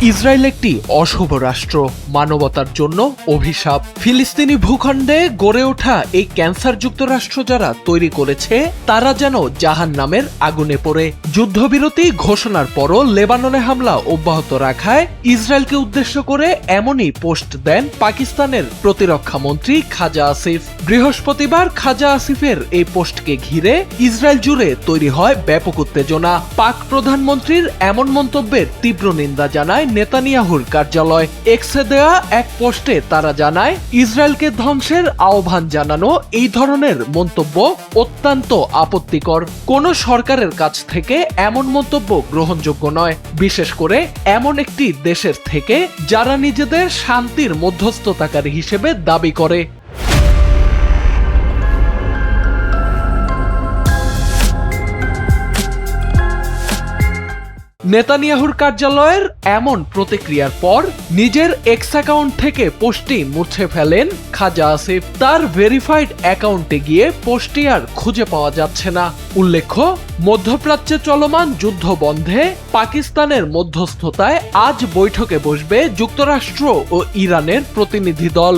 Israel একটি অশুভ রাষ্ট্র, মানবতার জন্য অভিশাপ। ফিলিস্তিনি ভূখণ্ডে গড়ে ওঠা এই ক্যান্সারযুক্ত রাষ্ট্র যারা তৈরি করেছে তারা যেন জাহান্নামের আগুনে পড়ে। যুদ্ধবিরতি ঘোষণার পরও লেবাননে হামলা অব্যাহত রাখায় ইসরায়েলকে উদ্দেশ্য করে এমনই পোস্ট দেন পাকিস্তানের প্রতিরক্ষা মন্ত্রী খাজা আসিফ। বৃহস্পতিবার খাজা আসিফের এই পোস্টকে ঘিরে ইসরায়েল জুড়ে তৈরি হয় ব্যাপক উত্তেজনা। পাক প্রধানমন্ত্রীর এমন মন্তব্যের তীব্র নিন্দা জানায় নেতানিয়াহুর কার্যালয়। এক্সে দেয়া এক পোস্টে তারা জানায়, ইসরায়েলকে ধ্বংসের আহ্বান জানানো এই ধরনের মন্তব্য অত্যন্ত আপত্তিকর। কোন সরকারের কাছ থেকে এমন মন্তব্য গ্রহণযোগ্য নয়, বিশেষ করে এমন একটি দেশের থেকে যারা নিজেদের শান্তির মধ্যস্থতাকারী হিসেবে দাবি করে। নেতানিয়াহুর কার্যালয়ের এমন প্রতিক্রিয়ার পর নিজের এক্স অ্যাকাউন্ট থেকে পোস্টটি মুছে ফেলেন খাজা আসিফ। তার ভেরিফাইড অ্যাকাউন্টে গিয়ে পোস্টটি আর খুঁজে পাওয়া যাচ্ছে না। উল্লেখ্য, মধ্যপ্রাচ্যে চলমান যুদ্ধ বন্ধে পাকিস্তানের মধ্যস্থতায় আজ বৈঠকে বসবে যুক্তরাষ্ট্র ও ইরানের প্রতিনিধি দল।